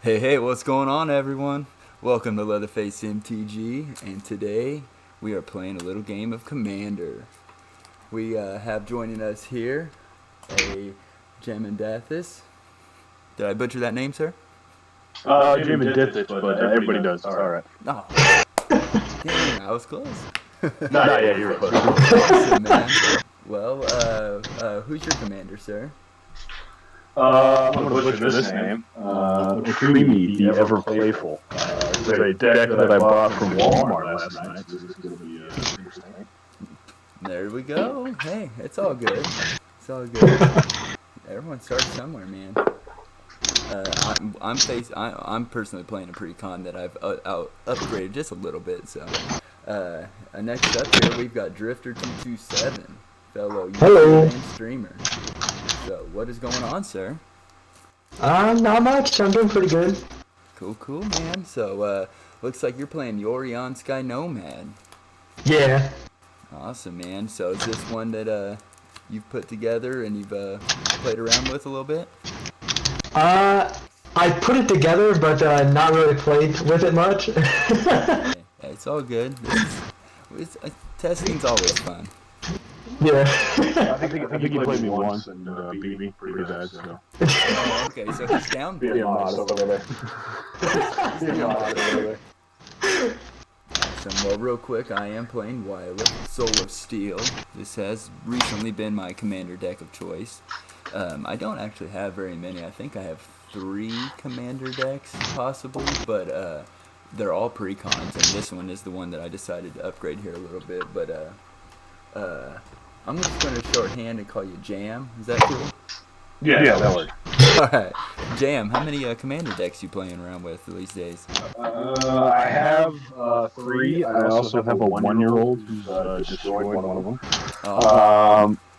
Hey, what's going on, everyone? Welcome to LeatherfaceMTG, and today we are playing a little game of Commander. We have joining us here a Jemendathis. Did I butcher that name, sir? Jemendathis, but everybody does. It's alright. Oh, dang, I was close. Yeah, you were close. Awesome, man. Well, who's your commander, sir? I'm going to butcher this name. Creamy, the Ever Playful. It's a deck that I bought from Walmart last night, so this is going to be interesting. There we go. Hey, it's all good. It's all good. Everyone starts somewhere, man. I'm personally playing a pre-con that I've upgraded just a little bit. So next up here we've got TheDrifter227, fellow YouTuber and streamer. So what is going on, sir? Not much. I'm doing pretty good. Cool, man. So looks like you're playing Yorion Sky Nomad. Yeah. Awesome, man. So is this one that you've put together and you've played around with a little bit? I put it together, but not really played with it much. Yeah, it's all good. Testing's always fun. Yeah. I think you played me once and beat me pretty bad, so. Oh, okay, so he's down. Being honest over there. Being honest over there. Awesome. Well, real quick, I am playing Violet, Soul of Steel. This has recently been my commander deck of choice. I don't actually have very many. I think I have 3 commander decks, possibly, but they're all pre-cons, and this one is the one that I decided to upgrade here a little bit, but I'm just going to shorthand and call you Jam. Is that cool? Yeah, that works. Alright. Jam, how many commander decks you playing around with these days? I have 3. I also have a 1-year-old who's destroyed one of them.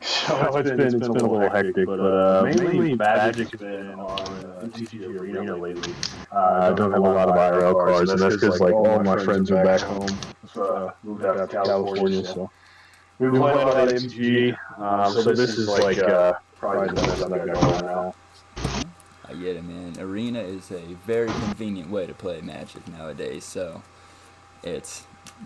So it's been a little hectic, but mainly Magic's been on TCG Arena lately. I don't have a lot of IRL cards, and that's because like all my friends are back home. Moved out to California, so we play a lot of MTG. So this is like probably the best that I got going now. I get it, man. Arena is a very convenient way to play Magic nowadays, so it's...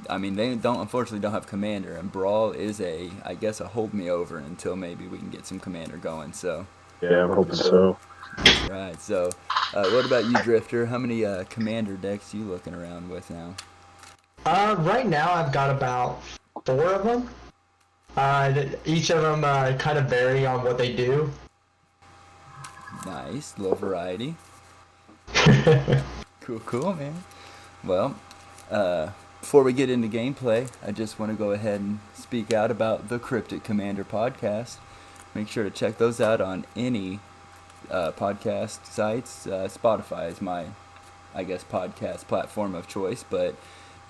I mean, they unfortunately don't have Commander, and Brawl is I guess a hold me over until maybe we can get some Commander going, so... Yeah, I'm hoping so. That's right, so what about you, Drifter? How many Commander decks are you looking around with now? Right now I've got about 4 of them. Each of them kind of vary on what they do. Nice, little variety. Cool, man. Well, before we get into gameplay, I just want to go ahead and speak out about the Cryptic Commander podcast. Make sure to check those out on any podcast sites. Spotify is my, I guess, podcast platform of choice, but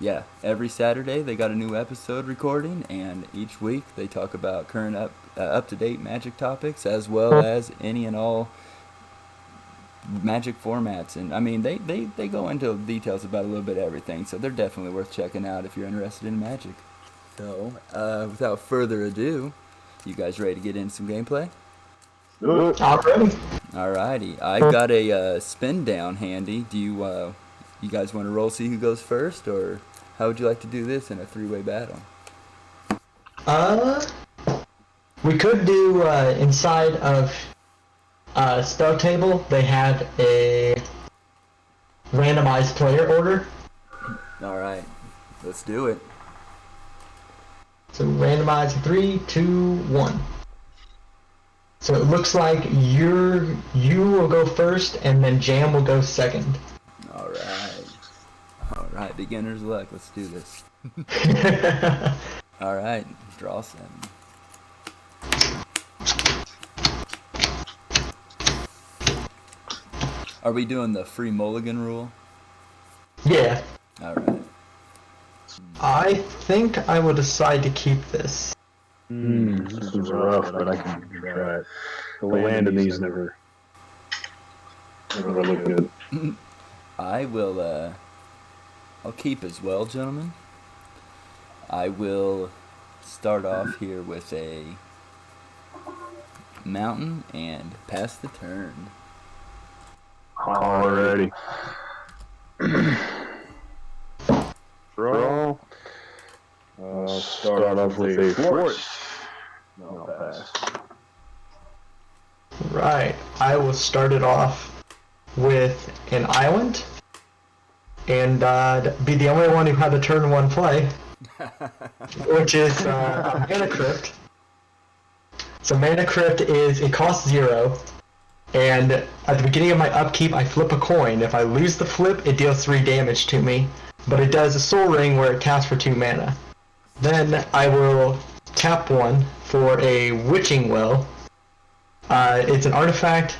yeah, every Saturday they got a new episode recording, and each week they talk about current up-to-date Magic topics, as well as any and all Magic formats. And I mean, they go into details about a little bit of everything, so they're definitely worth checking out if you're interested in Magic. So, without further ado, you guys ready to get into some gameplay? Already. Alrighty, I've got a spin down handy. Do you guys want to roll, see who goes first, or how would you like to do this in a 3-way battle? We could do inside of Spell Table. They have a randomized player order. Alright, let's do it. So randomize 3, 2, 1. So it looks like you will go first, and then Jam will go second. Alright, beginner's luck. Let's do this. Alright, draw 7. Are we doing the free Mulligan rule? Yeah. Alright. I think I will decide to keep this. This is rough, but I can try it. The land in these never look good. I will, I'll keep as well, gentlemen. I will start off here with a mountain and pass the turn. Alrighty. Draw. Start off with a force. No pass. Right. I will start it off with an island, and be the only one who had a turn 1 play, which is a Mana Crypt. So Mana Crypt it costs 0, and at the beginning of my upkeep I flip a coin. If I lose the flip, it deals 3 damage to me, but it does a Soul Ring where it taps for 2 mana. Then I will tap 1 for a Witching Well. It's an artifact,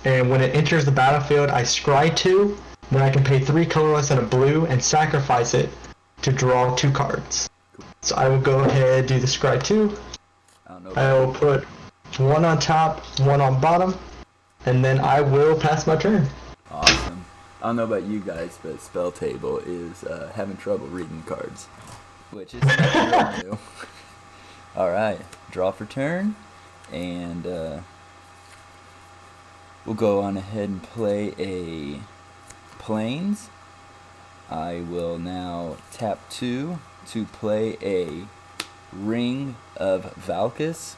and when it enters the battlefield, I scry 2, then I can pay 3 colorless and a blue and sacrifice it to draw 2 cards. So I will go ahead and do the scry 2. I will put 1 on top, 1 on bottom, and then I will pass my turn. Awesome. I don't know about you guys, but Spell Table is having trouble reading cards, which is real new. Alright, draw for turn, and we'll go on ahead and play a Plains. I will now tap 2 to play a Ring of Valkus.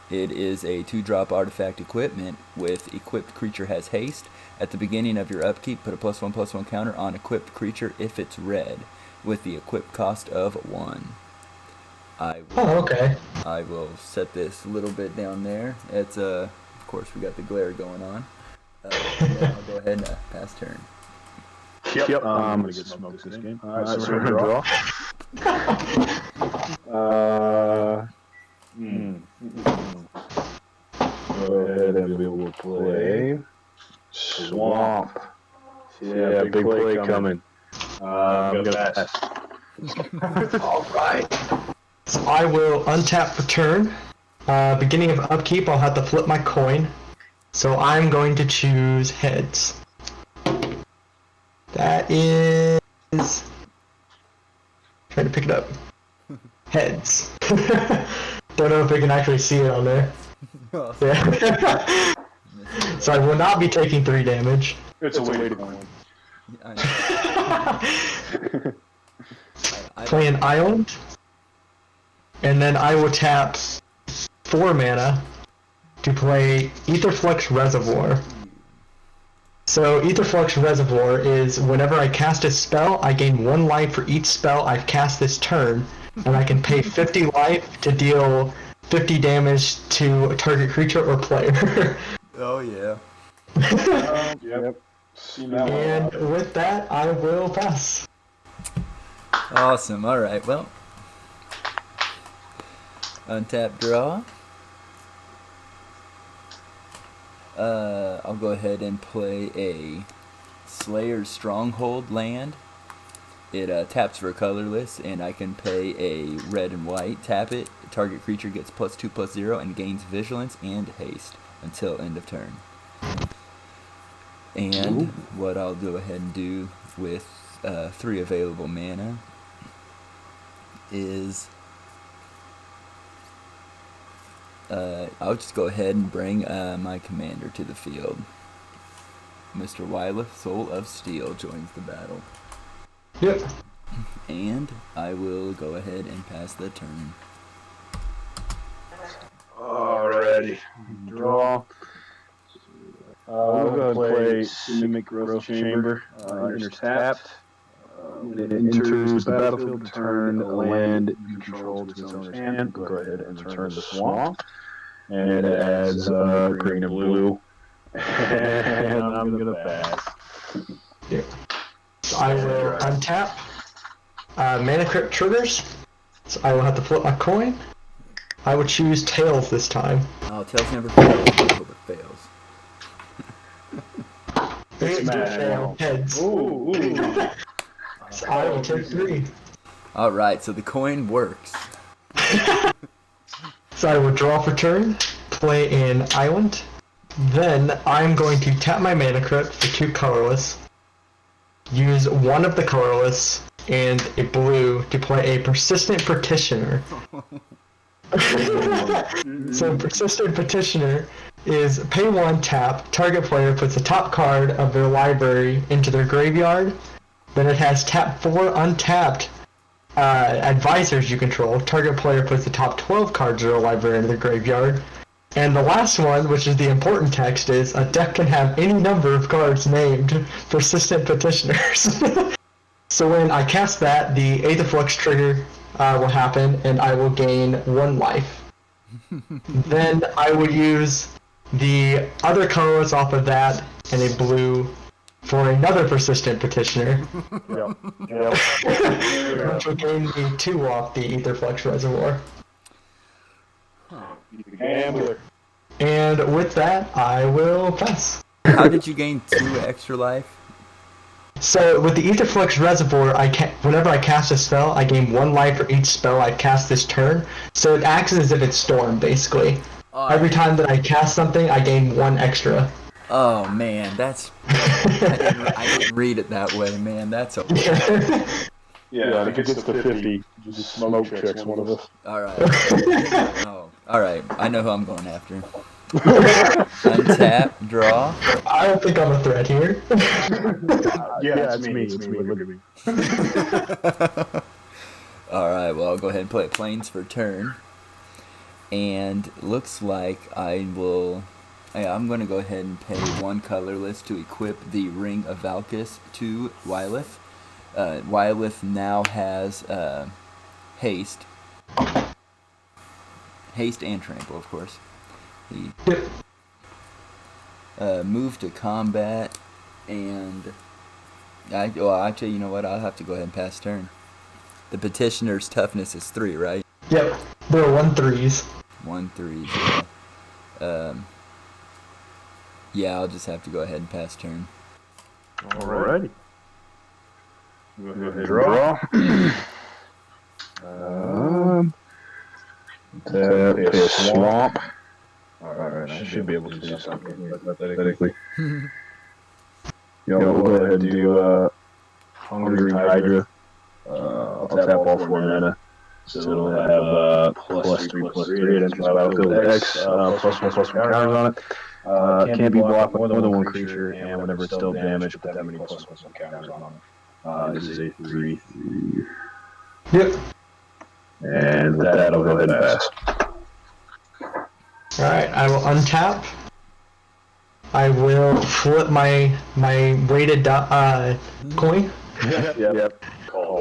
It is a 2-drop artifact equipment with equipped creature has haste. At the beginning of your upkeep, put a +1/+1 counter on equipped creature if it's red, with the equipped cost of 1. Okay. I will set this a little bit down there. It's of course we got the glare going on. And then I'll go ahead and pass turn. Yep. I'm gonna get smoked this game. Alright, so we're gonna draw. Go ahead and we will play Swamp. Yeah, big play coming. I'm gonna pass. Alright. So I will untap for turn. Beginning of upkeep, I'll have to flip my coin. So I'm going to choose heads. That is... Trying to pick it up. Heads. Don't know if we can actually see it on there. Yeah. So I will not be taking 3 damage. It's a weighted coin. Play an island. And then I will tap 4 mana to play Aetherflux Reservoir. So Aetherflux Reservoir is whenever I cast a spell, I gain 1 life for each spell I've cast this turn, and I can pay 50 life to deal 50 damage to a target creature or player. Oh yeah. Yep. And with that, I will pass. Awesome. Alright, well. Untap draw. I'll go ahead and play a Slayer's Stronghold land. It taps for colorless, and I can pay a red and white. Tap it. Target creature gets +2/+0 and gains vigilance and haste until end of turn. And what I'll go ahead and do with 3 available mana is I'll just go ahead and bring my commander to the field. Mr. Wyleth, Soul of Steel, joins the battle. Yep. And I will go ahead and pass the turn. Alrighty. Draw. We'll go and play Simic Growth Chamber. Enters tapped. When it enters the battlefield, return a land you control to its owner's hand. Go ahead and return the swamp. And it adds green and blue. And I'm gonna pass. Yep. So I will untap. Mana Crypt triggers. So I will have to flip my coin. I would choose Tails this time. Oh, Tails never fails. I hope it fails. It's fail. Heads. Ooh. So I will take 3. Alright, so the coin works. So I will draw for turn, play an island, then I'm going to tap my Mana Crypt for 2 colorless, use 1 of the colorless and a blue to play a Persistent Petitioner. So Persistent Petitioner is pay 1, tap, target player puts the top card of their library into their graveyard. Then it has tap 4 untapped advisors you control. Target player puts the top 12 cards of their library into their graveyard. And the last one, which is the important text, is a deck can have any number of cards named Persistent Petitioners. So when I cast that, the Aetherflux trigger will happen, and I will gain 1 life. Then I would use the other colors off of that and a blue for another Persistent Petitioner. Yep. Which will gain me 2 off the Aetherflux Reservoir. Gambler. And with that, I will pass. How did you gain 2 extra life? So with the Aetherflux Reservoir, whenever I cast a spell, I gain 1 life for each spell I cast this turn. So it acts as if it's Storm, basically. Every time that I cast something, I gain 1 extra. Oh man, that's I didn't read it that way, man. That's okay. Yeah, if it gets to 50, just smoke checks one of us. All right. Oh, all right. I know who I'm going after. Untap, draw. I don't think I'm a threat here. Yeah, it's me. Look at me. All right. Well, I'll go ahead and play Plains for turn. And looks like I'm going to go ahead and pay 1 colorless to equip the Ring of Valkis to Wylith. Wylith now has haste. Haste and trample, of course. He move to combat, and actually, you know what? I'll have to go ahead and pass turn. The petitioner's toughness is 3, right? Yep, there are 1/3s. 1/3. Yeah, I'll just have to go ahead and pass turn. Alrighty. Go ahead and draw. Tap a swamp. Alright, I should be able to do something here, hypothetically. We'll go ahead and do Hungry Hydra. I'll tap all 4 mana. So it'll have +3/+3. It enters my battlefield with X, +1/+1 counters on it. Can't be blocked by more than 1 creature, and whenever it's dealt damage, put that many +1/+1 counters on it. This is a 3/3. Yep. And with that, I'll go ahead and pass. Alright, I will untap. I will flip my weighted coin, Yep.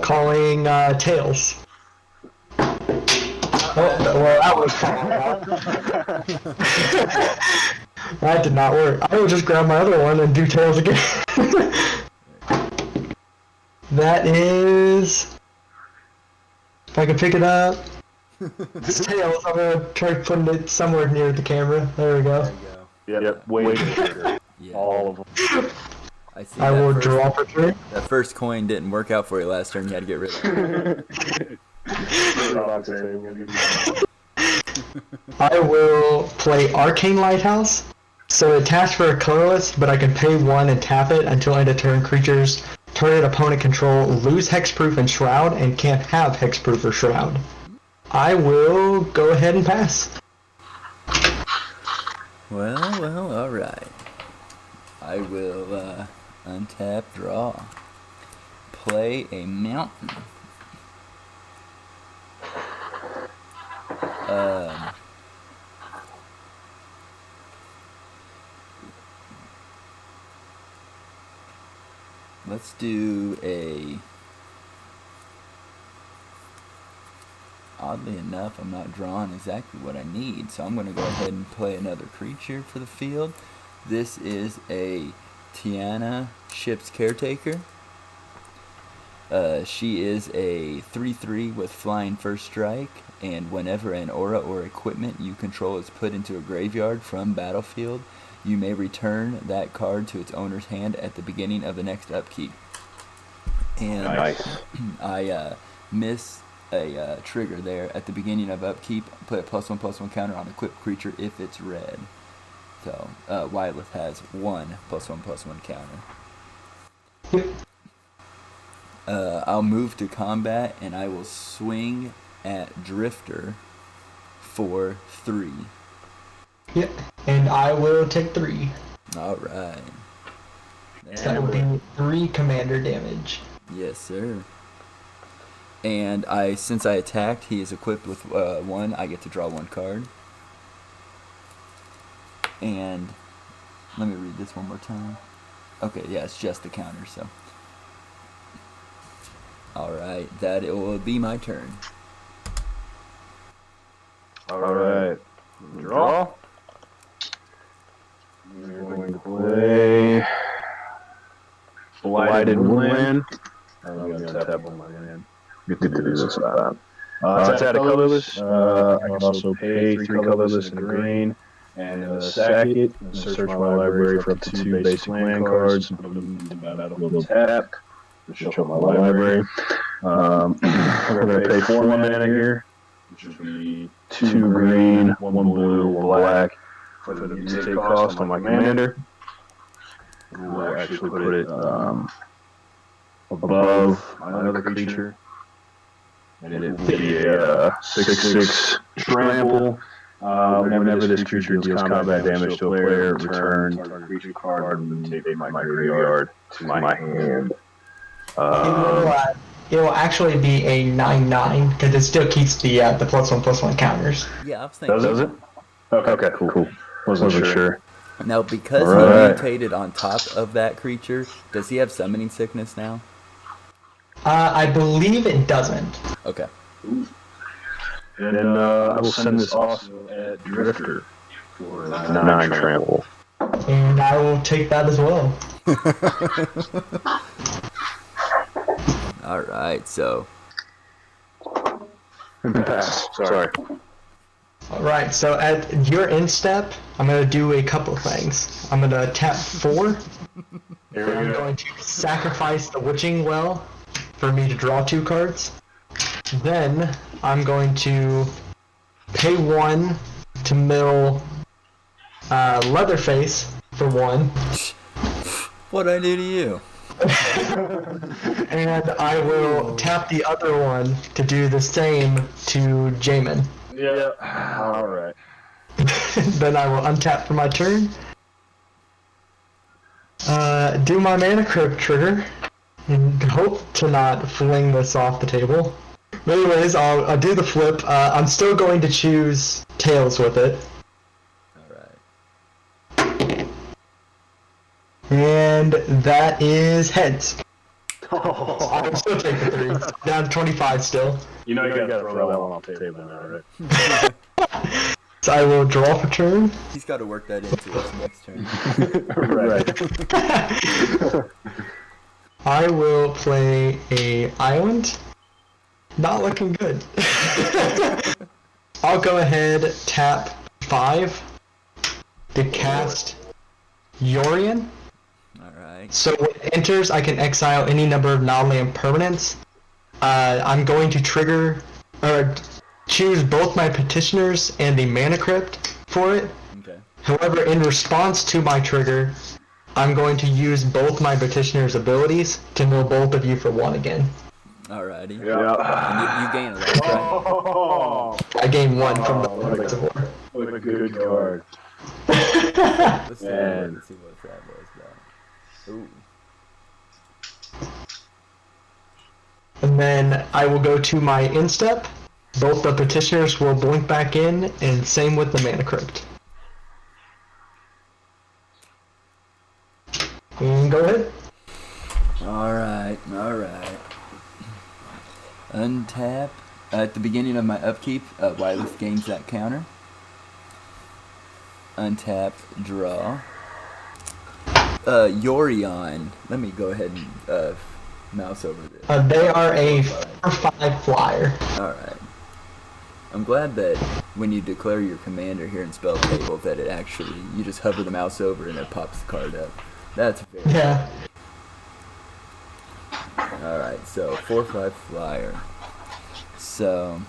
calling Tails. Oh, well, that was that did not work. I will just grab my other one and do Tails again. That is... If I can pick it up... It's Tails. I'm going to try putting it somewhere near the camera. There we go. Yep. Wait. Yeah. All of them. I see. I will draw for 3. That first coin didn't work out for you last turn. You had to get rid of it. I will play Arcane Lighthouse. So it taps for a colorless, but I can pay 1 and tap it until end of turn. Creatures target opponent control lose Hexproof and Shroud and can't have Hexproof or Shroud. I will go ahead and pass. Well, alright. I will untap, draw. Play a mountain. Let's do a... Oddly enough, I'm not drawing exactly what I need, so I'm going to go ahead and play another creature for the field. This is a Tiana, ship's Caretaker. She is a 3/3 with flying first strike, and whenever an aura or equipment you control is put into a graveyard from battlefield, you may return that card to its owner's hand at the beginning of the next upkeep. And Nice. I miss a trigger there at the beginning of upkeep. Put a +1/+1 counter on equipped creature if it's red. So Wylith has 1 +1/+1 counter. I'll move to combat, and I will swing at Drifter for 3. Yeah, and I will take 3. All right. So that would be 3 commander damage. Yes, sir. And since I attacked, he is equipped with 1. I get to draw 1 card. And let me read this one more time. Okay, yeah, it's just the counter, so. Alright, that it will be my turn. Alright. Draw. We're going to play Blighted Woodland. I'm going to tap on my land. Get to do this time. It's add a colorless. I can also pay 3 colorless and a green. And sack it and search my library for up to 2 basic land cards and put them into battlefield tapped. To show my library. We're going to pay 4 mana here, which would be 2 green, 1 blue, 1 black for the mutate cost on my commander. We'll actually put it above my other creature. And it will be a 6/6 trample. Whenever this creature deals combat damage to a player, return target creature card and take my graveyard to my hand. It will actually be a 9/9 because it still keeps the +1/+1 counters. Yeah, I was thinking. Does it? Okay, cool. Wasn't sure. Now, because he mutated on top of that creature, does he have summoning sickness now? I believe it doesn't. Okay. And then I will send this also at Drifter for 9 trample. And I will take that as well. Alright, so. Pass. Sorry. Alright, so at your end step, I'm going to do a couple things. I'm going to tap 4. I'm going to sacrifice the Witching Well for me to draw 2 cards. Then I'm going to pay 1 to mill Leatherface for 1. What'd I do to you? And I will tap the other one to do the same to Jamin. Yeah. Alright. Then I will untap for my turn. Do my Mana Crypt trigger. And hope to not fling this off the table. But anyways, I'll do the flip. I'm still going to choose Tails with it. Alright. And that is heads. I'll still take the 3. Down to 25 still. You know you gotta throw that one off the table now, right? So I will draw for turn. He's got to work that into his next turn. Right. I will play a island. Not looking good. I'll go ahead, tap 5 to cast Yorion. Alright. So when it enters, I can exile any number of non-land permanents. I'm going to trigger, or choose both my Petitioners and the Mana Crypt for it. Okay. However, in response to my trigger, I'm going to use both my Petitioner's abilities to mill both of you for 1 again. Alrighty. Yeah. And you gain a life, right? Oh, I gain 1 from the Lords of War. what a good card. Let's see, Man. let's see what that was about. Ooh. And then I will go to my instep. Both the Petitioners will blink back in, and same with the Mana Crypt. And go ahead. Alright. Untap. At the beginning of my upkeep, Wyleth gains that counter. Untap, draw. Yorion. Let me go ahead and mouse over this. They are a 4/5 flyer. Alright. I'm glad that when you declare your commander here in spell table that it actually, you just hover the mouse over and it pops the card up. That's very Yeah. Alright, so 4/5 flyer. So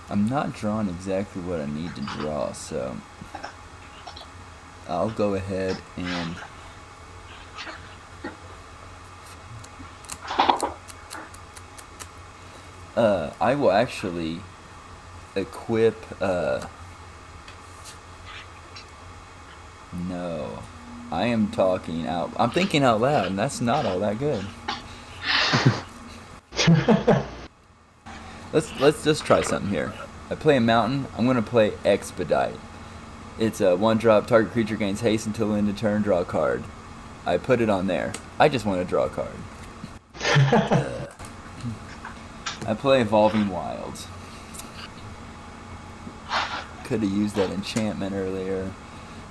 I'm not drawing exactly what I need to draw, so I'll go ahead and I will actually equip No. I am talking out. I'm thinking out loud, and that's not all that good. Let's just try something here. I play a mountain. I'm gonna play Expedite. It's a 1-drop. Target creature gains haste until end of turn. Draw a card. I put it on there. I just want to draw a card. I play Evolving Wilds. Could have used that enchantment earlier,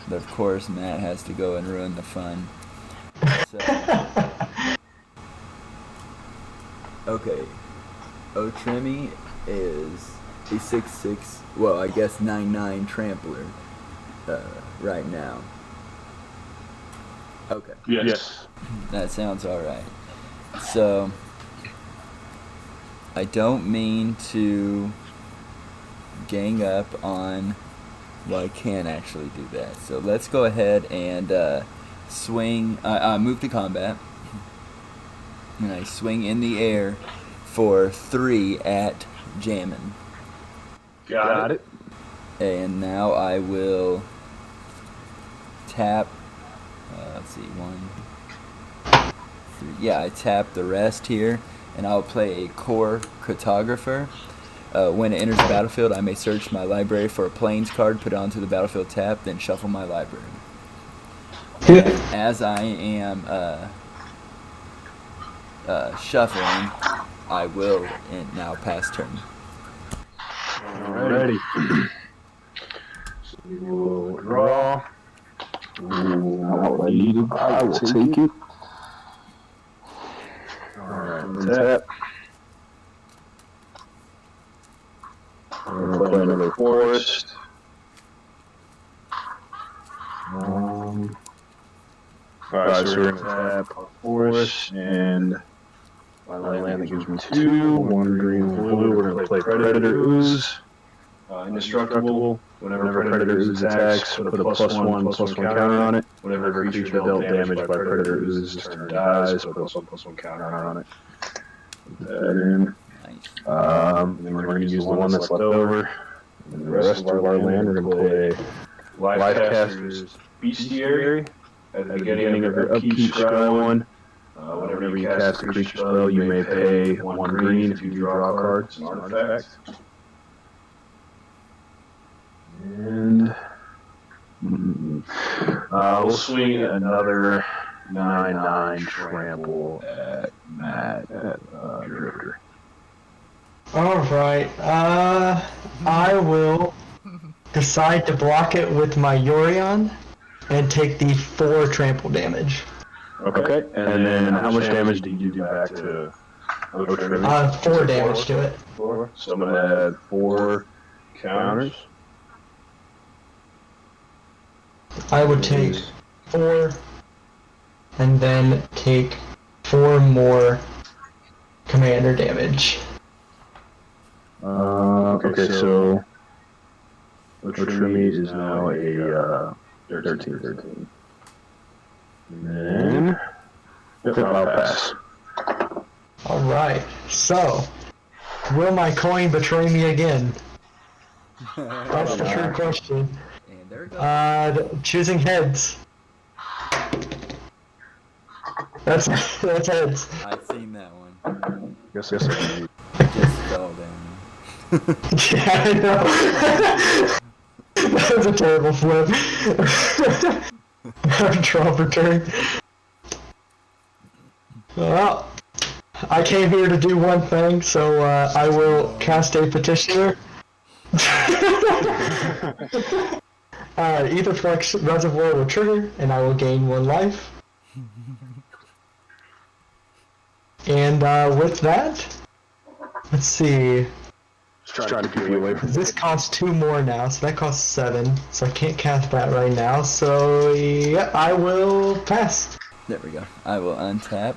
but of course Matt has to go and ruin the fun. So, okay, Otrimi is a 6/6. Well, I guess 9/9 trampler right now. Okay. Yes. That sounds alright. So, I don't mean to gang up on... Well, I can't actually do that. So let's go ahead and swing... I move to combat. And I swing in the air for 3 at jamming. Got it. And now I will tap... let's see, 1, 3... Yeah, I tap the rest here. And I'll play a Core Cartographer. When it enters the battlefield, I may search my library for a Plains card, put it onto the battlefield tap, then shuffle my library. As I am shuffling, I will now pass turn. Alrighty. So we will draw. I will take it. Alright, tap. I'm gonna play another forest. Alright, so we're gonna tap a forest and my land that gives me 2, 1 green, 1 blue. We're gonna play Predator Ooze. Indestructible. Whenever Predator Ooze attacks, put a +1/+1 counter on it. Whenever a creature dealt damage by Predator Ooze this turn dies, put a +1/+1 counter on it. Put that in. Then we're going to use the one that's left over. And the rest of our land, we're going to play Lifecaster's Bestiary. At the beginning of your upkeep, scry 1. Whenever you cast a creature spell, you may pay 1 green if you draw a card. It's an artifact. And we'll swing another 9/9 trample at Matt at Drifter. Alright, I will decide to block it with my Yorion and take the 4 trample damage. Okay, and then how much damage do you do back to Otrimi? 4 damage to it. 4. So I'm going to add 4 counters. I would take 4 and then take 4 more commander damage. Okay, so Otrimi is now a 13. And then I'll pass. Alright, so will my coin betray me again? That's the true question. And there it goes. Choosing heads. That's heads. I've seen that one. Yes, I do. Just fell down. Yeah, I know. That was a terrible flip. Draw for turn. Well, I came here to do one thing, so I will cast a petitioner. Etherflex Reservoir will trigger, and I will gain 1 life. And with that, let's see. Just trying to keep you away from This costs 2 more now, so that costs 7. So I can't cast that right now. So yeah, I will pass. There we go. I will untap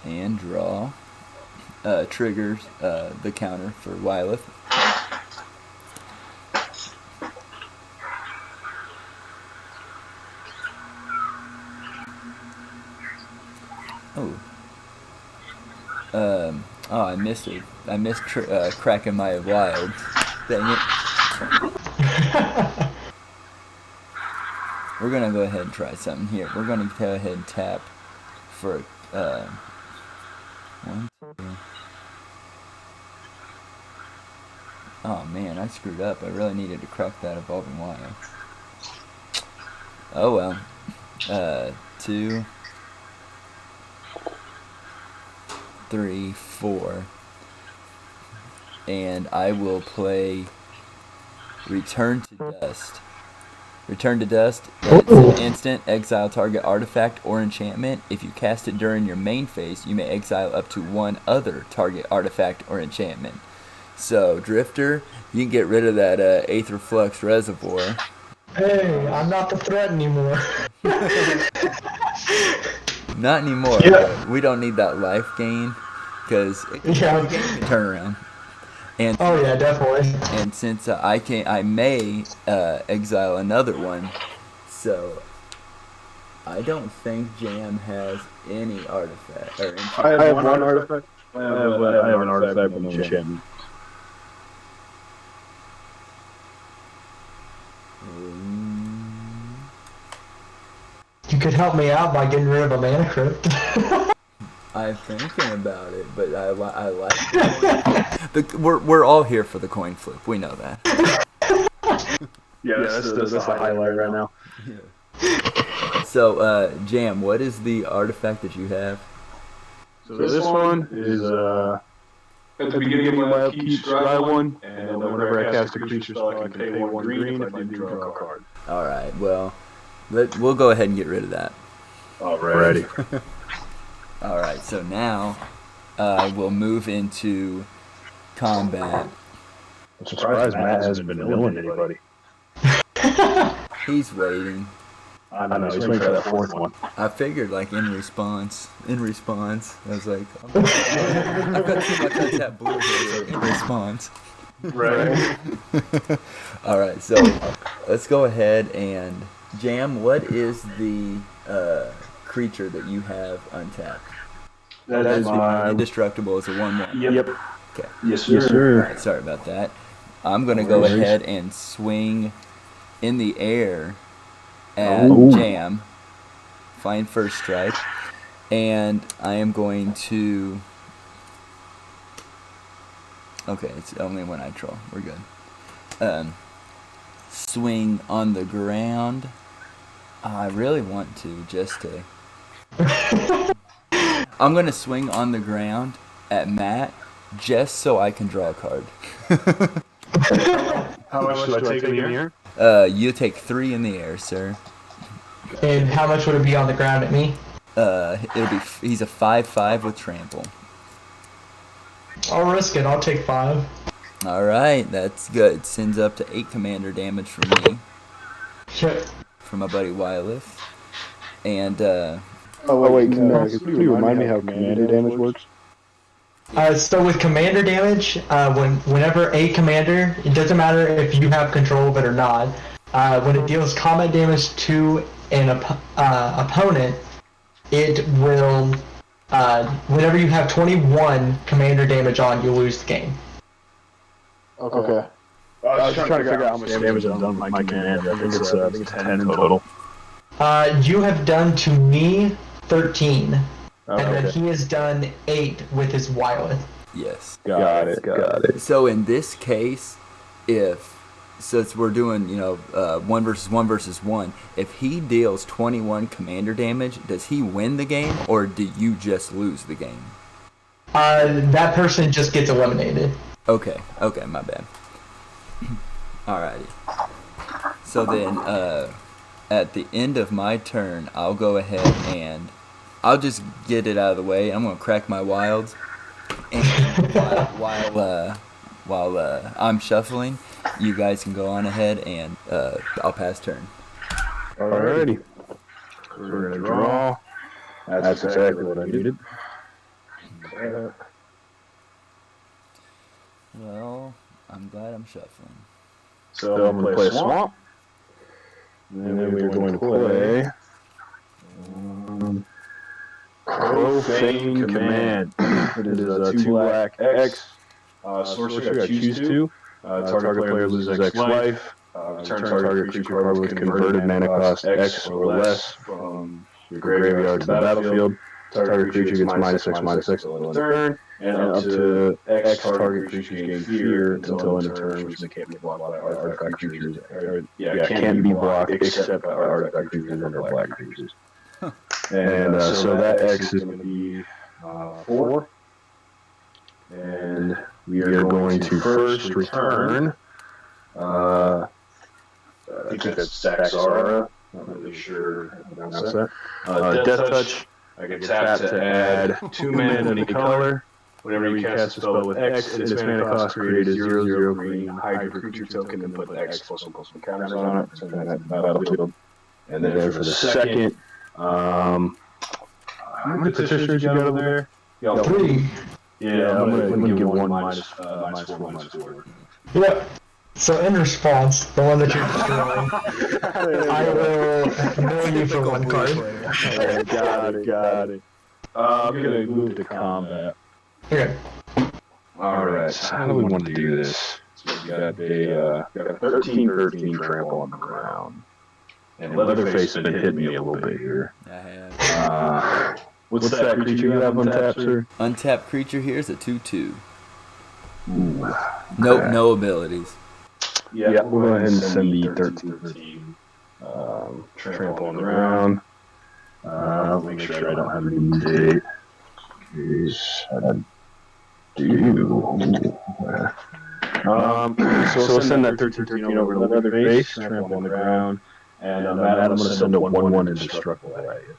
and draw. Triggers the counter for Wyleth. Oh, I missed it. I missed cracking my wild. Dang it. we're gonna go ahead and try something here. We're gonna go ahead and tap for 1, 2. Oh man, I screwed up. I really needed to crack that evolving wire. Oh well. 2, 3, 4. And I will play Return to Dust. Return to Dust, it's an instant. Exile target artifact or enchantment. If you cast it during your main phase, you may exile up to one other target artifact or enchantment. So, Drifter, you can get rid of that Aether Flux Reservoir. Hey, I'm not the threat anymore. Not anymore, Yeah. but we don't need that life gain, because it can turn around. And Oh yeah, definitely. And since I may exile another one, so I don't think Jam has any artifact or enchantment. I have one artifact. I have an artifact with no enchantment. You could help me out by getting rid of a mana crypt. I'm thinking about it, but I like we're all here for the coin flip. We know that. Yeah, that's the highlight right now. Yeah. So, Jam, what is the artifact that you have? So this one is at the beginning of my upkeep, dry one, and whenever I cast a creature spell, I can pay 1 green if I do draw a card. All right. Well, we'll go ahead and get rid of that. Alrighty. All right. So now we'll move into combat. I'm surprised Matt hasn't been milling anybody. He's waiting. I know, he's waiting for that fourth one. I figured, like, in response, I was like, I've got too much on tap blue here, so in response. Right. All right, so let's go ahead and Jam. What is the creature that you have untapped? That is my indestructible. Is a 1/1. Yep. Okay. Yes, sir. All right, sorry about that. I'm gonna go ahead and swing in the air at Jam. Find first strike, and I am going to. Okay, it's only when I troll. We're good. Swing on the ground. I really want to, just to. I'm gonna swing on the ground at Matt, just so I can draw a card. How much do I take in the air? You take 3 in the air, sir. And how much would it be on the ground at me? He's a 5/5 with trample. I'll risk it. I'll take 5. All right, that's good. Sends up to 8 commander damage from me, Shit. from my buddy Wyleth. And Can you remind me how commander damage works? So with commander damage, whenever a commander, it doesn't matter if you have control of it or not, when it deals combat damage to an opponent, it will, whenever you have 21 commander damage on, you'll lose the game. Okay. I was just trying to figure out how much damage I've done with my commander. I think it's 10 in total. You have done to me 13. Okay. And then he has done 8 with his Wyleth. yes. Got it. So in this case, since we're doing 1 versus 1 versus 1, if he deals 21 commander damage, does he win the game or do you just lose the game? That person just gets eliminated. Okay, my bad. Alrighty. So then, at the end of my turn, I'll go ahead and I'll just get it out of the way. I'm gonna crack my wilds, and while I'm shuffling, you guys can go on ahead and I'll pass turn. Alrighty. We're gonna draw. That's exactly what I needed. Well, I'm glad I'm shuffling. So I'm gonna play a swamp. And then we're going to play Profane Command. It is a 2 black X. Sorcery, I choose 2. Target player loses X life. Return target creature card with converted mana cost X or less from your graveyard to the battlefield. Target creature gets -X/-X until end of turn, and up to X target creatures gain fear until end of turn, which they can't be blocked by artifact creatures. Can't be blocked except by artifact creatures and or black creatures. And so that X is going to be 4. And we are going to first return. I think that's Saxara. Not really sure how to pronounce that. Death Touch. I can tap to add 2 mana of any color. Whenever you cast a spell with X and its mana cost, create a 0/0 green hide your creature token and put X +1/+1 counters on it. Return that to the battlefield. And then for the second, how many petitioners you got over there? 3. Yeah, I'm gonna give one -4/-4. Yep. So in response, the one that you're destroying, I will mill you for 1 card. Got it. I'm gonna move to combat. Okay. Alright, so how do we want to do this? So we got a 13/13 trample on the ground. And Leatherface has been hitting me a little bit here. I have. What's that creature you have untapped, sir? Untapped creature here is a 2/2. Ooh, No abilities. Yeah, we'll go ahead and send the 13/13 trample on the ground. I'll make sure I don't have any mutate. I do. So we'll send that 13/13 over to Leatherface, trample on the ground, and I'm going to send a 1/1 indestructible at you.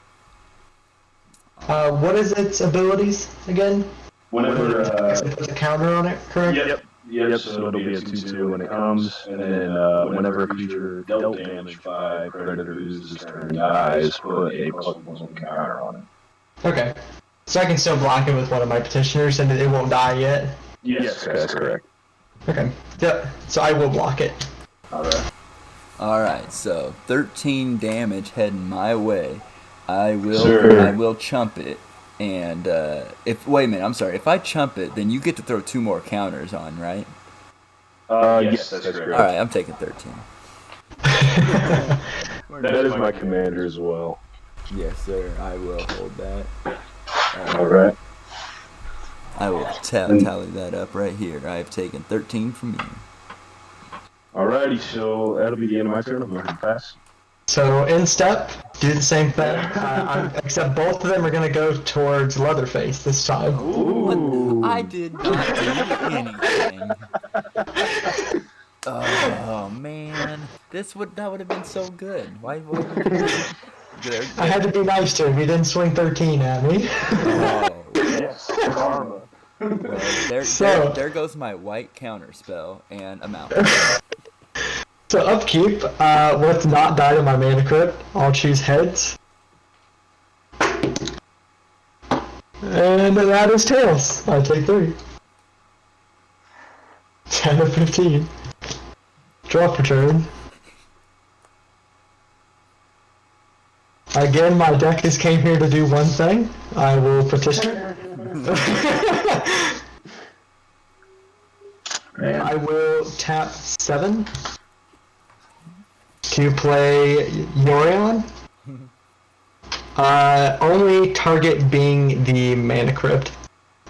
What is its abilities again? Whenever It puts a counter on it, correct? Yep, so it'll be a 2/2 when it comes, and then whenever a creature dealt damage by Predator loses his turn and dies, put a +1/+1 counter on it. Okay. So I can still block it with one of my petitioners and it won't die yet? Yes, that's correct. Okay. Yep. So I will block it. Alright, so 13 damage heading my way. I will chump it. And wait a minute, I'm sorry. If I chump it, then you get to throw 2 more counters on, right? Yes, that's correct. Alright, I'm taking 13. That is my commander as well. Yes, sir. I will hold that. Alright. I will tally that up right here. I have taken 13 from you. Alrighty, so that'll be the end of my turn. I'm going to pass. So in step, do the same thing. Except both of them are going to go towards Leatherface this time. Ooh. I did not do anything. Oh man, that would have been so good. Why would you? I had to be nice to him. He didn't swing 13 at me. Oh, Yes, karma. well, there goes my white counter spell, and I'm out. So upkeep, let's not die to my mana crypt. I'll choose heads. And that is tails. I take 3. 10 of 15. Draw for turn. Again, my deck just came here to do one thing. I will petition. I will tap 7 to play Yorion. Only target being the mana crypt.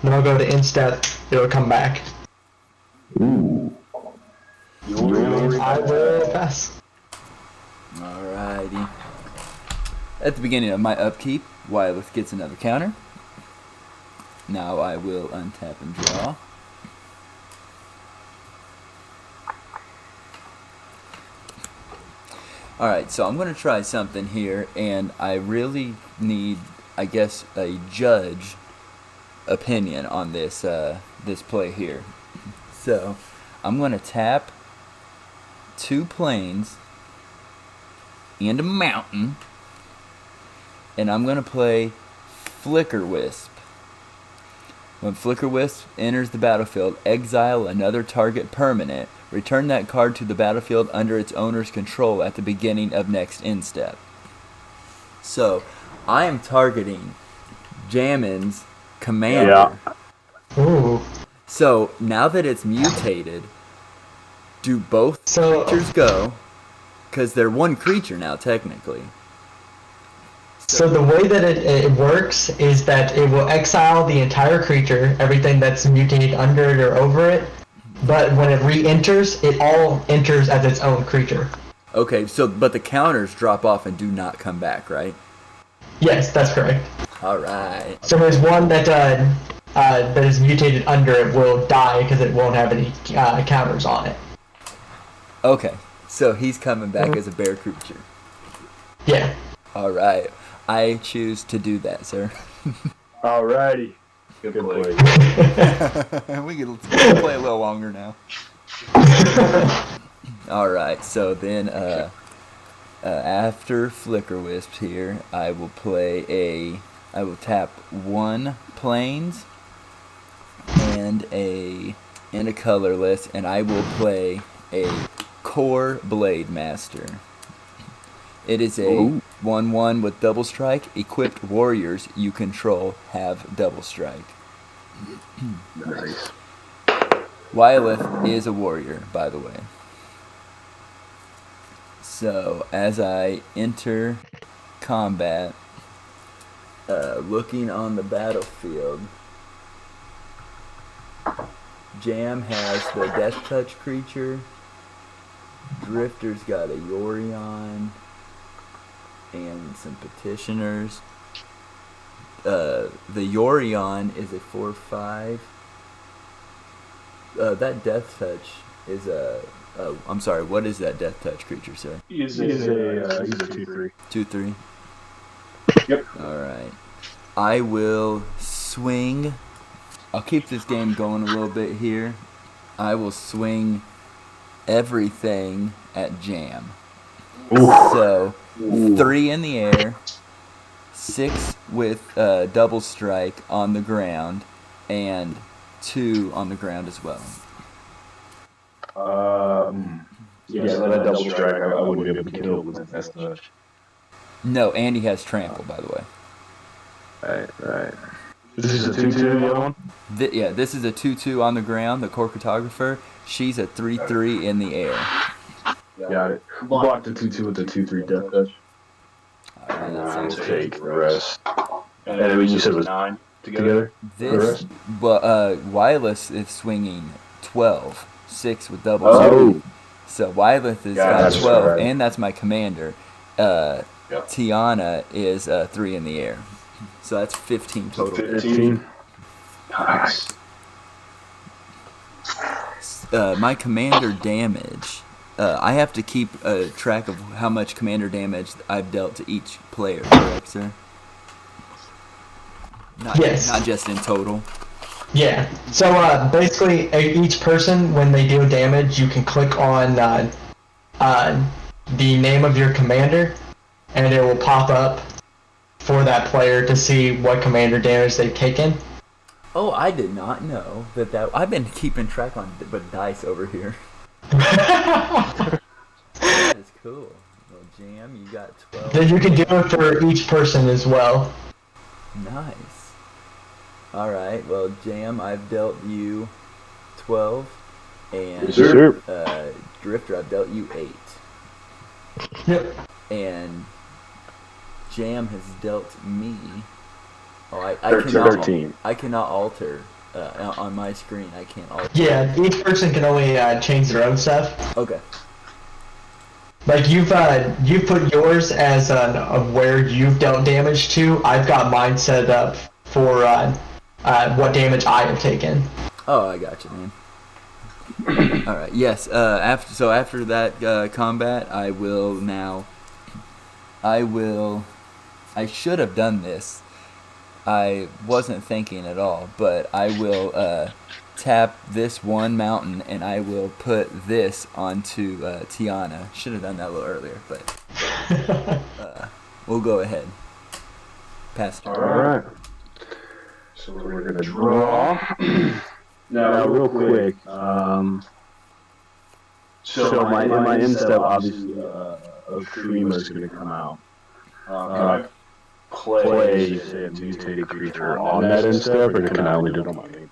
Then I'll go to instep, it'll come back. Ooh. I will pass. Alrighty. At the beginning of my upkeep, Wyleth gets another counter. Now I will untap and draw. Alright, so I'm going to try something here, and I really need, I guess, a judge opinion on this this play here. So, I'm going to tap 2 plains and a mountain, and I'm going to play Flicker Wisp. When Flicker Wisp enters the battlefield, exile another target permanent. Return that card to the battlefield under its owner's control at the beginning of next end step. So, I am targeting Jammin's commander. Ooh. So, now that it's mutated, do both So creatures go, because they're one creature now, technically. So the way that it works is that it will exile the entire creature, everything that's mutated under it or over it, but when it re-enters, it all enters as its own creature. Okay, but the counters drop off and do not come back, right? Yes, that's correct. All right. So there's one that is mutated under it will die because it won't have any counters on it. Okay, so he's coming back as a bear creature. Yeah. All right. I choose to do that, sir. Alrighty. Good play. We can play a little longer now. All right. So then, after Flicker Wisp here, I will tap 1 plains and a colorless, and I will play a Core Blade Master. It is a 1/1 with double strike. Equipped warriors you control have double strike. Nice. Wylith is a warrior, by the way. So as I enter combat, looking on the battlefield, Jam has the Death Touch creature. Drifter's got a Yorion and some petitioners. The Yorion is a 4/5. That Death Touch is a. I'm sorry. What is that Death Touch creature, sir? He's a 2/3. 2/3. Yep. All right. I will swing. I'll keep this game going a little bit here. I will swing everything at Jam. Ooh. So 3 in the air, 6 with double strike on the ground, and 2 on the ground as well. Yeah, so that double strike, I wouldn't be able to kill with that touch. No, and he has trample, by the way. Right. This is a 2/2, the other one? Yeah, this is a 2/2 on the ground, the core cartographer. She's a 3/3 in the air. Got it. Block the 2/2 with the 2/3 death touch. Alright, that I'll sounds good. take the rest. And I mean, you said it was 9 together? This, but Wylith is swinging 12, 6 with double Oh. strike. So Wylith has got Gotcha. 12, and that's my commander. Yep. Tiana is 3 in the air. So that's 15 total. 15. Nice. My commander damage. I have to keep track of how much commander damage I've dealt to each player, correct, sir? Yes. Not just in total. Yeah. So basically, each person, when they deal damage, you can click on the name of your commander, and it will pop up for that player to see what commander damage they've taken. Oh, I did not know that. I've been keeping track on dice over here. That is cool. Well, Jam, you got 12. Then you can do it for each person as well. Nice. Alright, well, Jam, I've dealt you 12. And Yes, sir. Drifter, I've dealt you 8. Yep. And Jam has dealt me. Oh, I 13. I cannot alter on my screen. I can't alter. Yeah, each person can only change their own stuff. Okay. Like you put yours as of where you've dealt damage to. I've got mine set up for what damage I have taken. Oh, I got you, man. All right. Yes. After that combat, I should have done this. I wasn't thinking at all, but I will tap this one mountain, and I will put this onto Tiana. Should have done that a little earlier, but we'll go ahead. Pass turn. Alright. So we're going to draw. Now, real quick, so in my end step, obviously, a Creamer's going to come out. Can I play, say, a mutated creature on that end step, or can I only do it on my game?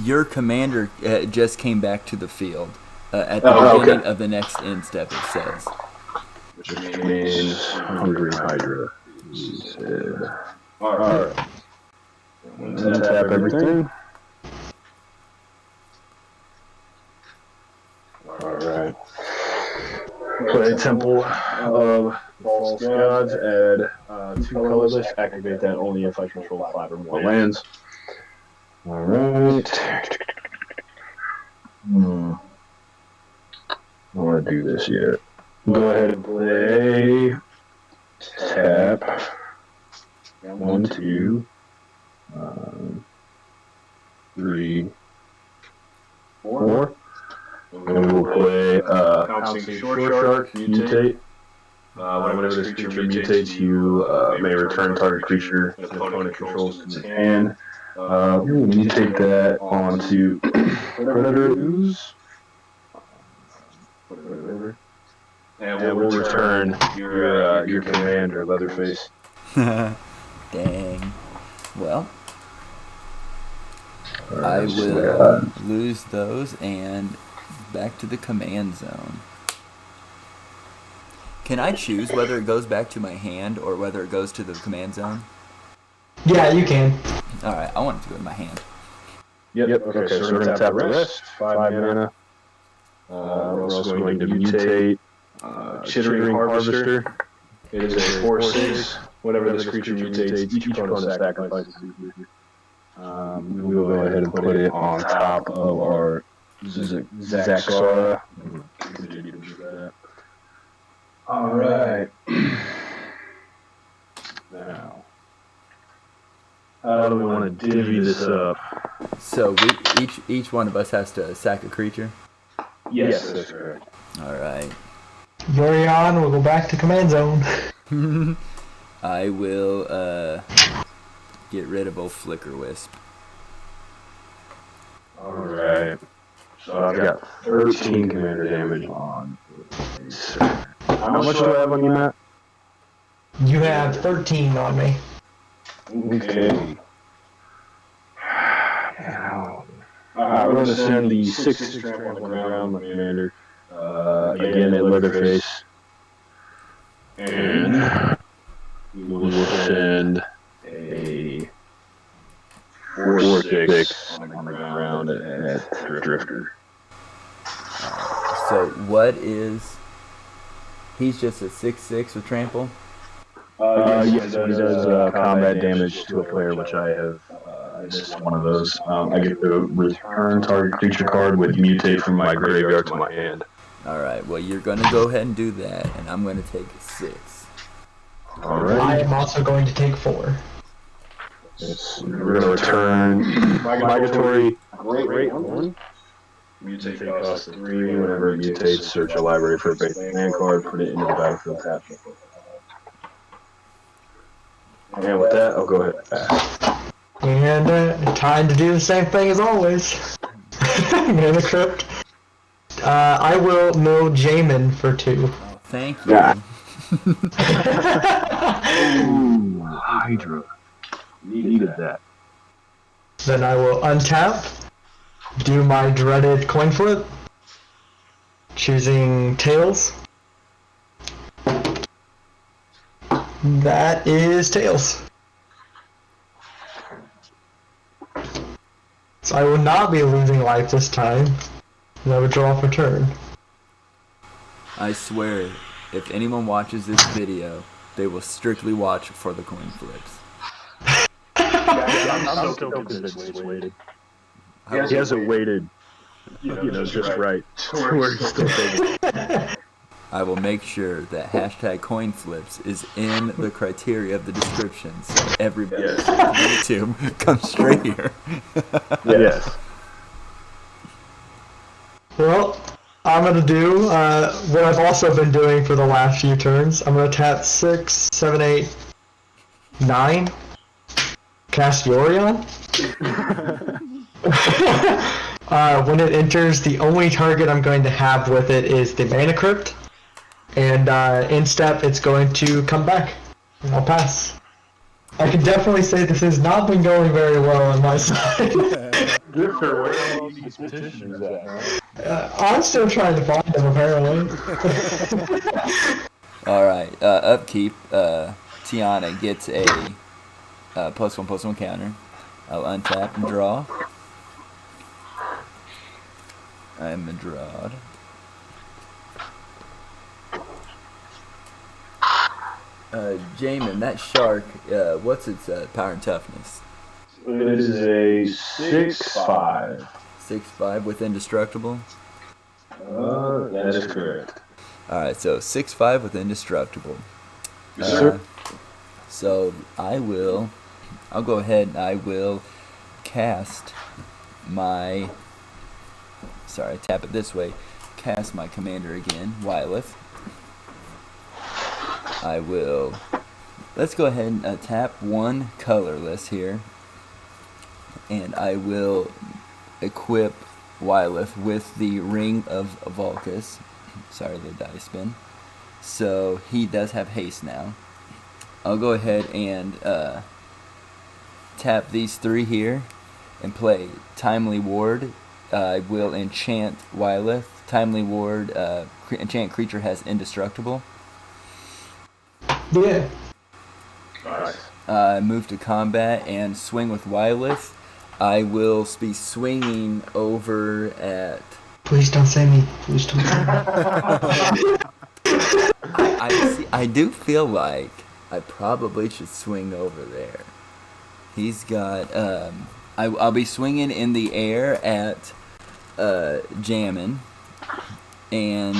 Your commander just came back to the field, At the beginning of the next end step, it says. Which means Hungry Hydra. Alright. Untap everything. Alright. Play Temple of False Gods, add 2 colorless, activate that only if I control 5 or more lands. Alright. I don't want to do this yet. Go ahead and play tap 1, 2, 3, 4. And we will play Pouncing Shore Shark, mutate. Whenever this creature mutates, you may return target creature an opponent controls to its hand. Mutate that onto Predator Ooze. Whatever. And we'll return your commander, Leatherface. Dang. Well, I will lose those and back to the command zone. Can I choose whether it goes back to my hand or whether it goes to the command zone? Yeah, you can. Alright, I want it to go to my hand. Yep. Okay, so we're going to tap the rest. 5 mana. We're also going to mutate Chittering Harvester. It is a 4/6. Whenever this creature mutates, each opponent sacrifices a creature. We will go ahead and put it on top of our Zaxara. Continue to do that. Alright. Now, how do we want to divvy this up? So each one of us has to sack a creature? Yes, that's correct. Alright. Yorion will go back to command zone. I will get rid of both Flicker Wisp. Alright. So I've got 13 commander damage on. How much do I have on you, Matt? You have 13 on me. Okay. I'm going to send the 6 trample on the ground, my commander. Again at Leatherface. And we will send a 4/6 on the ground at Drifter. So what is... He's just a 6/6 with trample? Yes, he does combat damage to a player, which I have missed one of those. I get to return target creature card with mutate from my graveyard to my hand. Alright, well you're going to go ahead and do that, and I'm going to take 6. Alright. I am also going to take 4. We're going to return Migratory Great One. Mutate cost 3. Whenever it mutates, search a library for a basic land card, put it into the battlefield tab. And with that, I'll go ahead. And time to do the same thing as always. Mana Crypt. I will mill Jamin for 2. Oh, thank you. Yeah. Ooh, Hydra. Needed that. Then I will untap, do my dreaded coin flip, choosing Tails. That is Tails. So I will not be losing life this time. I would draw off a turn. I swear, if anyone watches this video, they will strictly watch for the coin flips. I'm still convinced it's waited. He hasn't waited, just right. Where he's still taking. I will make sure that hashtag coin flips is in the criteria of the description, so everybody on YouTube comes straight here. Yes. Well, I'm going to do what I've also been doing for the last few turns. I'm going to tap 6, 7, 8, 9. Cast Yorion. When it enters, the only target I'm going to have with it is the Mana Crypt. And in step, it's going to come back. I'll pass. I can definitely say this has not been going very well on my side. Drifter, where are all these petitions at, man? I'm still trying to find him, apparently. Alright, upkeep. Tiana gets a +1/+1 counter. I'll untap and draw. I'm a drawed. Jamin, that shark, what's its power and toughness? It is a 6/5. 6/5 with indestructible. That is correct. Alright, so 6/5 with indestructible. Yes, sir. So I'll go ahead and I will cast my, tap it this way, cast my commander again, Wyleth. I will, let's go ahead and tap one colorless here, and I will equip Wyleth with the Ring of Vulcus. Sorry, the dice spin. So he does have haste now. I'll go ahead and tap these three here and play Timely Ward. I will enchant Wyleth. Timely Ward, enchant creature has indestructible. Yeah. Nice. Move to combat and swing with Wyleth. I will be swinging over at... Please don't say me. Please don't say me. I do feel like I probably should swing over there. He's got... I'll be swinging in the air at Jammin' and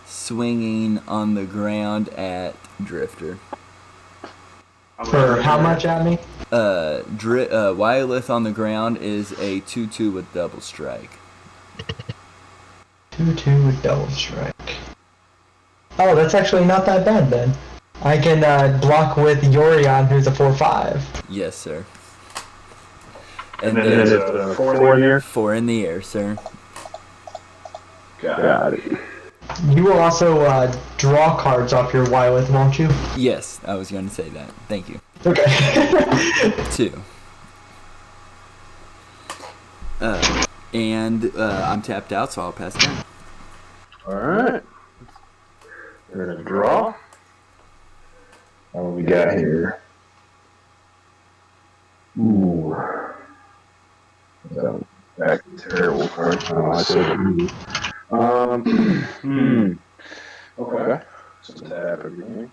swinging on the ground at Drifter. For how much at me? Wyleth on the ground is a 2/2 with double strike. 2/2 with double strike. Oh, that's actually not that bad then. I can block with Yorion, who's a 4/5. Yes, sir. And then is it 4 in the air? 4 in the air, sir. Got it. You will also draw cards off your Wyleth, won't you? Yes, I was going to say that. Thank you. Okay. 2. And I'm tapped out, so I'll pass down. Alright. We're going to draw. What do we got here? Ooh. That's a terrible card. Oh, I said ooh. Okay. So tap everything.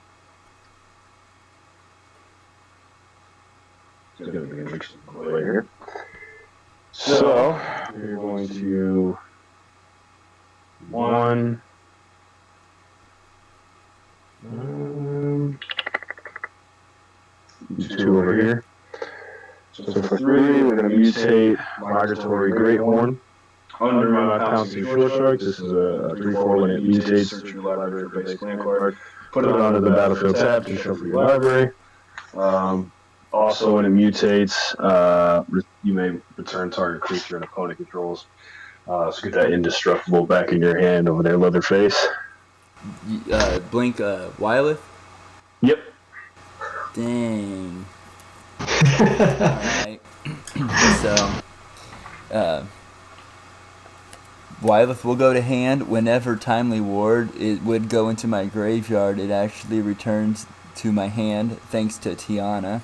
It's going to be a mixed play here. So, we're going to 1. 2 over here. So for 3, we're going to mutate Migratory Greathorn. Under my Pouncing Short Shark, this is a 3/4 when it mutates, search your library for basic land card, put it onto the battlefield tab to shuffle your library. Also, when it mutates, you may return target creature an opponent controls. So get that indestructible back in your hand over there, Leatherface. Blink Wyleth? Yep. Dang. Alright. So, Wyleth will go to hand. Whenever Timely Ward it would go into my graveyard, it actually returns to my hand thanks to Tiana.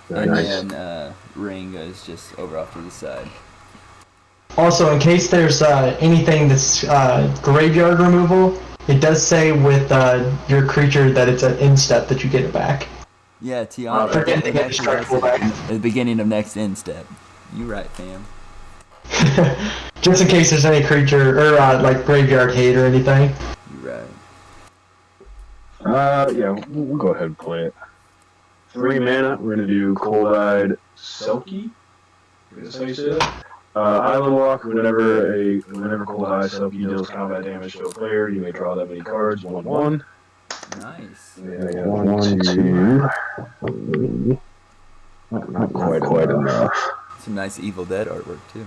And Nice. then Ring goes just over off to the side. Also, in case there's anything that's graveyard removal, it does say with your creature that it's an instep that you get it back. Yeah, Tiana. Forget to it get actually destructible has it back. at the beginning of next end step. You right, fam. Just in case there's any creature or like graveyard hate or anything. You right. Yeah, we'll go ahead and play it. 3 mana, we're going to do Cold-Eyed Selkie. Is that how you say that? Island Walk, whenever Cold-Eyed Selkie deals combat damage to a player, you may draw that many cards, 1/1. Nice. Yeah, 1, 2. Not quite enough. Some nice Evil Dead artwork too.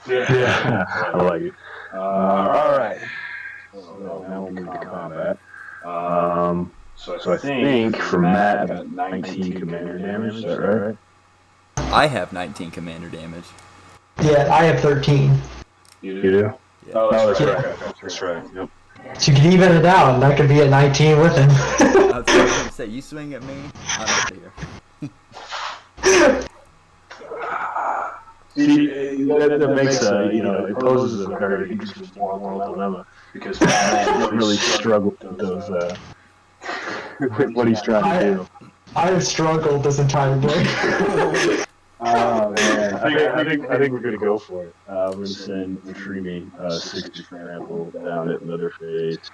Yeah, I like it. Alright. So now we'll move to combat. So I think for Matt, I got 19 commander damage, is that right? I have 19 commander damage. Yeah, I have 13. You do? Yeah. Oh, that's Yeah. right. That's right. Yep. So you could even it out, and I could be at 19 with him. I was going to say, you swing at me, I'm out of here. See, that makes it poses a very interesting moral dilemma because Matt really struggled with those with what he's trying to do. I have struggled this entire game. Oh man, I think we're gonna go for it. We're gonna send Trimi 60 for example down at Leatherface,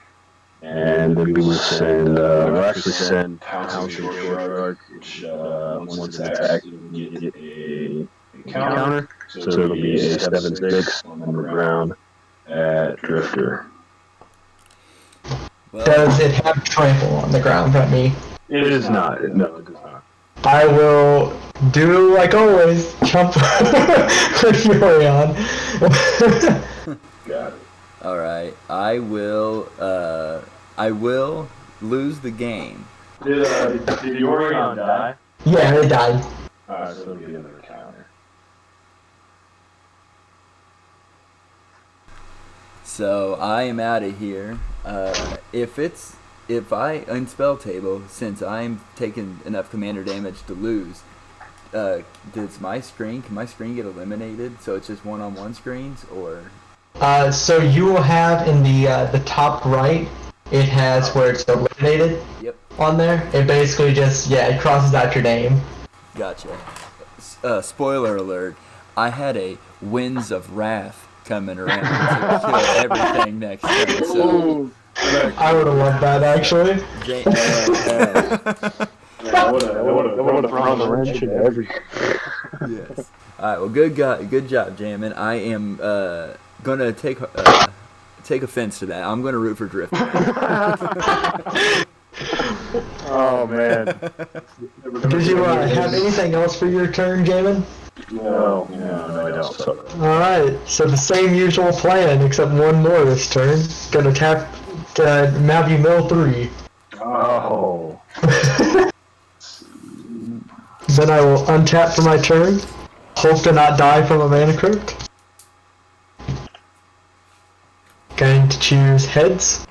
and then we will send we'll actually send Pounce and Short Arc, which once it's active, you get a counter. So it'll be a 7/6 on the ground at Drifter. Well, Does it have trample on the ground at me? It is not. No, it does not. I will do like always, jump with Fury on. Got it. all right. I will lose the game. Did Yorion die? Yeah, it died. Alright, so it'll be another counter. So I am out of here. If I unspell table, since I'm taking enough commander damage to lose, can my screen get eliminated? So it's just one-on-one screens, or? So you will have in the top right, it has where it's eliminated. Yep. On there. It basically just it crosses out your name. Gotcha. Spoiler alert: I had a Winds of Wrath coming around to kill everything next turn. So. I would have loved that actually. I would have thrown the wrench into everything. Yes. All right. Well, good job, Jamin. I am gonna take offense to that. I'm gonna root for Drifter. Oh man. Did you have anything else for your turn, Jamin? No, I don't. Alright, so the same usual plan, except one more this turn. Gonna tap Mavi Mill 3. Oh. Then I will untap for my turn. Hope to not die from a mana crypt. Going to choose heads.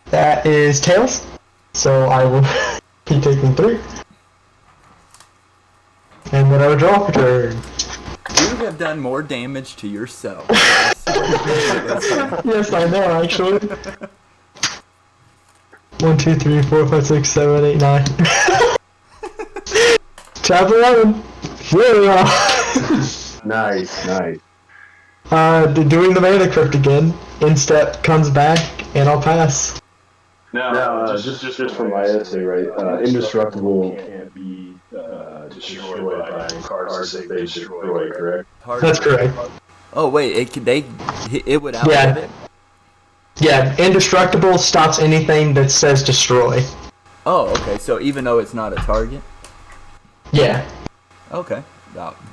That is tails. So I will be taking 3. And then I will draw for turn. You have done more damage to yourself. Yes, I know, actually. 1, 2, 3, 4, 5, 6, 7, 8, 9. Chapter 11. Yeah. Nice. Doing the mana crypt again. Instep comes back, and I'll pass. No, just for my essay, right? Indestructible can't be destroyed by cards if they destroy, correct? That's correct. Oh wait, it would outlive Yeah. it. Yeah, indestructible stops anything that says destroy. Oh, okay. So even though it's not a target. Yeah. Okay.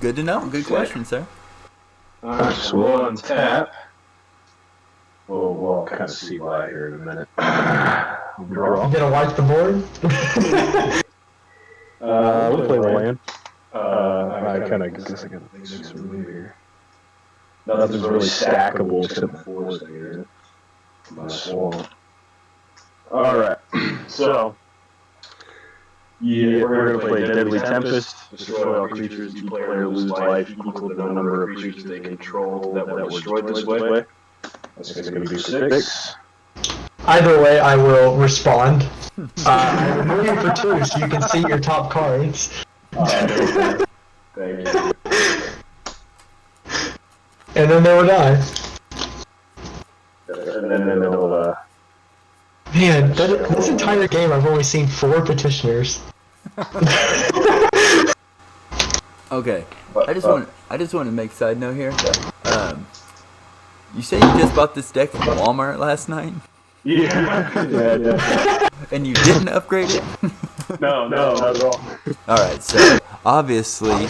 Good to know. Good question, sir. Alright, so we'll untap. We'll kind of see why here in a minute. Draw. You gonna wipe the board? We'll play the land. I kind of guess I gotta make some move here. Nothing's really stackable except the forest here. My swamp. Alright, so. Yeah, we're gonna play Deadly Tempest. Destroy all creatures each player lose life equal to the number of creatures they control that were destroyed this way. That's gonna be 6. Either way, I will respond. I will move you for 2 so you can see your top cards. Thank you. And then they will die. And then it'll, Man, this entire game I've only seen 4 petitioners. Okay. I just want to make a side note here. You say you just bought this deck from Walmart last night? Yeah. And you didn't upgrade it? No, not at all. Alright, so obviously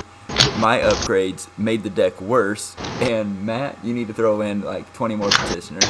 my upgrades made the deck worse, and Matt, you need to throw in like 20 more petitioners.